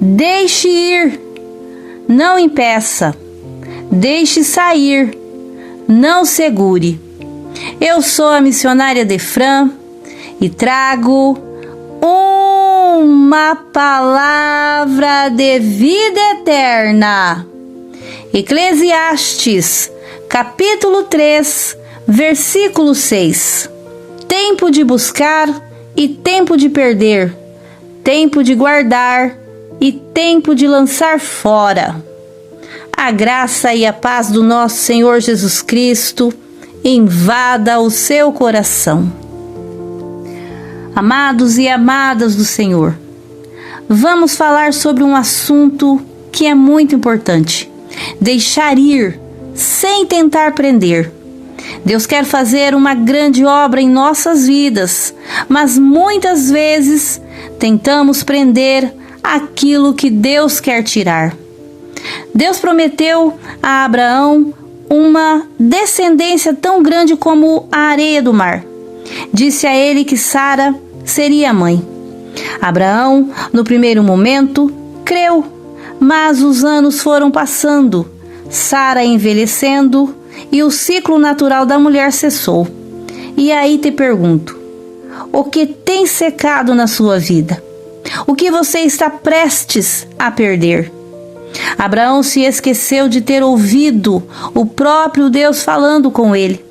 Deixe ir, não impeça. Deixe sair, não segure. Eu sou a missionária Defran e trago uma palavra de vida eterna. Eclesiastes, capítulo 3, versículo 6. Tempo de buscar e tempo de perder, tempo de guardar e tempo de lançar fora. A graça e a paz do nosso Senhor Jesus Cristo invada o seu coração. Amados e amadas do Senhor, vamos falar sobre um assunto que é muito importante: deixar ir sem tentar prender. Deus quer fazer uma grande obra em nossas vidas, mas muitas vezes tentamos prender aquilo que Deus quer tirar. Deus prometeu a Abraão uma descendência tão grande como a areia do mar. Disse a ele que Sara seria a mãe. Abraão, no primeiro momento, creu, mas os anos foram passando, Sara envelhecendo e o ciclo natural da mulher cessou. E aí te pergunto, o que tem secado na sua vida? O que você está prestes a perder? Abraão se esqueceu de ter ouvido o próprio Deus falando com ele.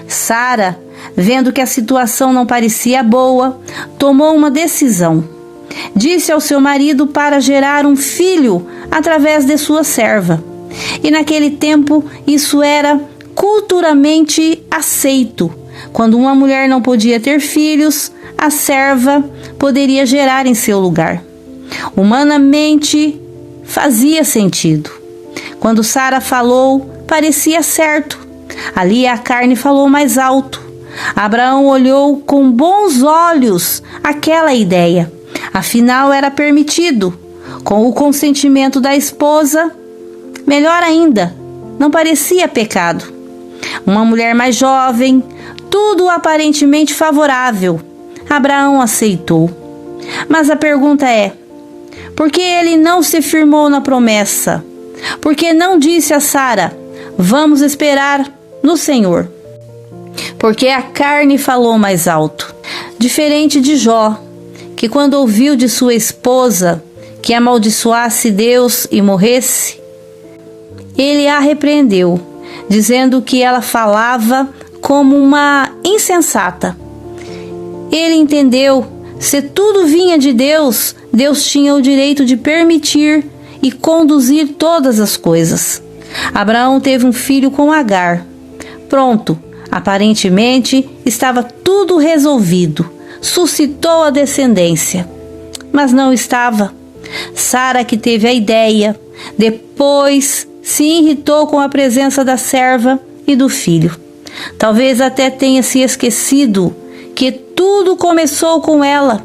Sara, vendo que a situação não parecia boa, tomou uma decisão. Disse ao seu marido para gerar um filho através de sua serva. E naquele tempo isso era culturalmente aceito. Quando uma mulher não podia ter filhos, a serva poderia gerar em seu lugar. Humanamente, fazia sentido. Quando Sara falou, parecia certo. Ali a carne falou mais alto. Abraão olhou com bons olhos aquela ideia. Afinal, era permitido. Com o consentimento da esposa, melhor ainda, não parecia pecado. Uma mulher mais jovem, tudo aparentemente favorável. Abraão aceitou. Mas a pergunta é: por que ele não se firmou na promessa? Por que não disse a Sara: vamos esperar no Senhor? Porque a carne falou mais alto. Diferente de Jó, que quando ouviu de sua esposa que amaldiçoasse Deus e morresse, ele a repreendeu, dizendo que ela falava como uma insensata. Ele entendeu, se tudo vinha de Deus, Deus tinha o direito de permitir e conduzir todas as coisas. Abraão teve um filho com Agar. Pronto, aparentemente estava tudo resolvido. Suscitou a descendência. Mas não estava. Sara, que teve a ideia, depois se irritou com a presença da serva e do filho. Talvez até tenha se esquecido que tudo começou com ela.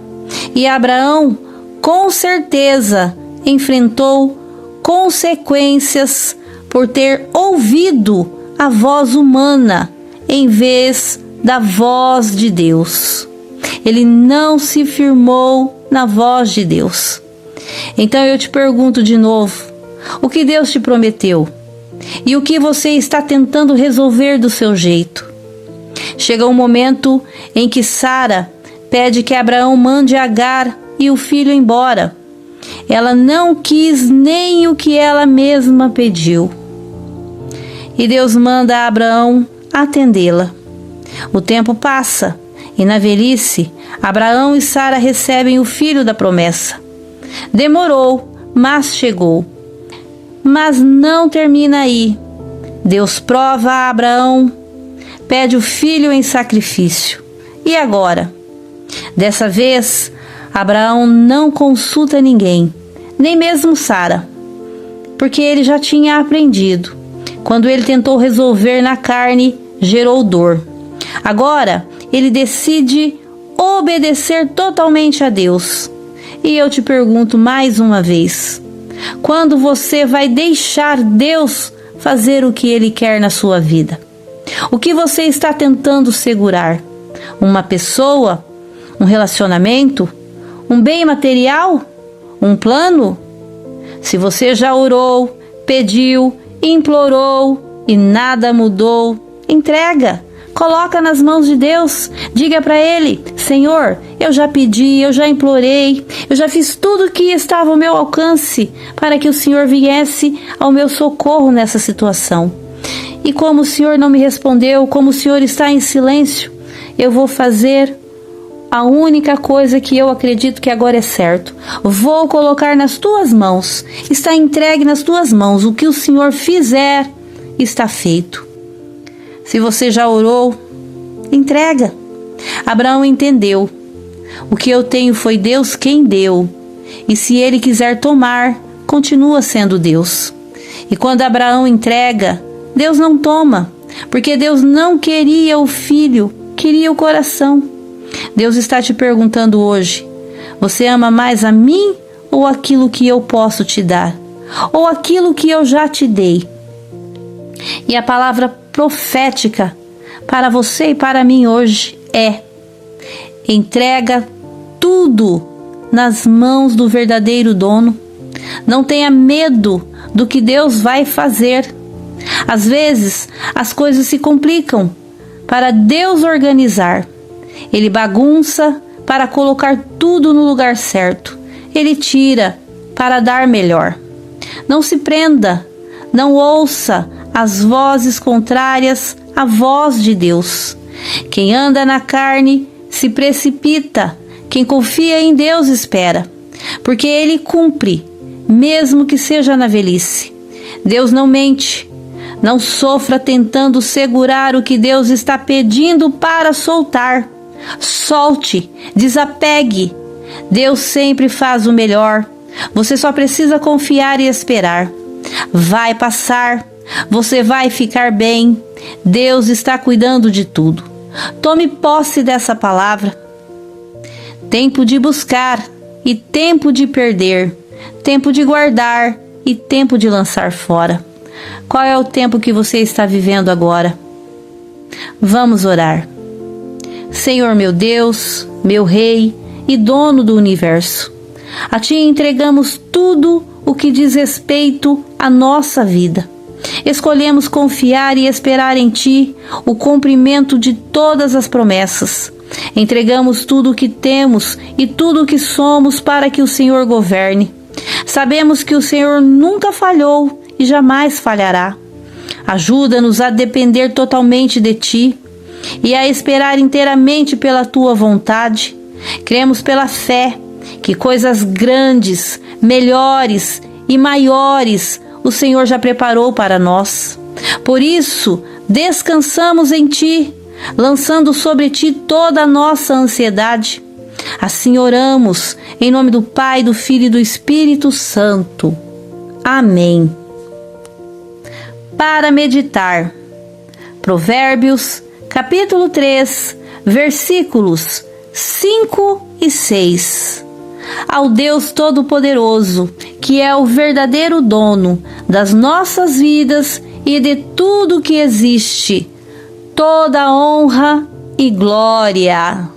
E Abraão, com certeza, enfrentou consequências por ter ouvido a voz humana em vez da voz de Deus. Ele não se firmou na voz de Deus. Então eu te pergunto de novo, o que Deus te prometeu? E o que você está tentando resolver do seu jeito? Chega um momento em que Sara pede que Abraão mande Agar e o filho embora. Ela não quis nem o que ela mesma pediu. E Deus manda a Abraão atendê-la. O tempo passa e na velhice, Abraão e Sara recebem o filho da promessa. Demorou, mas chegou. Mas não termina aí. Deus prova a Abraão, pede o filho em sacrifício. E agora? Dessa vez, Abraão não consulta ninguém, nem mesmo Sara, porque ele já tinha aprendido. Quando ele tentou resolver na carne, gerou dor. Agora, ele decide obedecer totalmente a Deus. E eu te pergunto mais uma vez: quando você vai deixar Deus fazer o que Ele quer na sua vida? O que você está tentando segurar? Uma pessoa? Um relacionamento? Um bem material? Um plano? Se você já orou, pediu, implorou e nada mudou, entrega. Coloca nas mãos de Deus. Diga para Ele: Senhor, eu já pedi, eu já implorei, eu já fiz tudo o que estava ao meu alcance para que o Senhor viesse ao meu socorro nessa situação. E como o Senhor não me respondeu, como o Senhor está em silêncio, eu vou fazer a única coisa que eu acredito que agora é certo. Vou colocar nas tuas mãos. Está entregue nas tuas mãos. O que o Senhor fizer está feito. Se você já orou, entrega. Abraão entendeu. O que eu tenho foi Deus quem deu. E se Ele quiser tomar, continua sendo Deus. E quando Abraão entrega, Deus não toma. Porque Deus não queria o filho, queria o coração. Deus está te perguntando hoje: você ama mais a mim ou aquilo que eu posso te dar? Ou aquilo que eu já te dei? E a palavra profética para você e para mim hoje é: entrega tudo nas mãos do verdadeiro dono. Não tenha medo do que Deus vai fazer. Às vezes as coisas se complicam para Deus organizar. Ele bagunça para colocar tudo no lugar certo. Ele tira para dar melhor. Não se prenda, não ouça as vozes contrárias à voz de Deus. Quem anda na carne se precipita, quem confia em Deus espera, porque Ele cumpre, mesmo que seja na velhice. Deus não mente. Não sofra tentando segurar o que Deus está pedindo para soltar. Solte, desapegue. Deus sempre faz o melhor. Você só precisa confiar e esperar. Vai passar. Você vai ficar bem. Deus está cuidando de tudo. Tome posse dessa palavra. Tempo de buscar e tempo de perder. Tempo de guardar e tempo de lançar fora. Qual é o tempo que você está vivendo agora? Vamos orar. Senhor meu Deus, meu Rei e dono do universo, a Ti entregamos tudo o que diz respeito à nossa vida. Escolhemos confiar e esperar em Ti o cumprimento de todas as promessas. Entregamos tudo o que temos e tudo o que somos para que o Senhor governe. Sabemos que o Senhor nunca falhou e jamais falhará. Ajuda-nos a depender totalmente de Ti e a esperar inteiramente pela Tua vontade. Cremos pela fé que coisas grandes, melhores e maiores o Senhor já preparou para nós. Por isso, descansamos em Ti, lançando sobre Ti toda a nossa ansiedade. Assim oramos, em nome do Pai, do Filho e do Espírito Santo. Amém. Para meditar, Provérbios, capítulo 3, versículos 5 e 6. Ao Deus Todo-Poderoso, que é o verdadeiro dono das nossas vidas e de tudo que existe, toda honra e glória.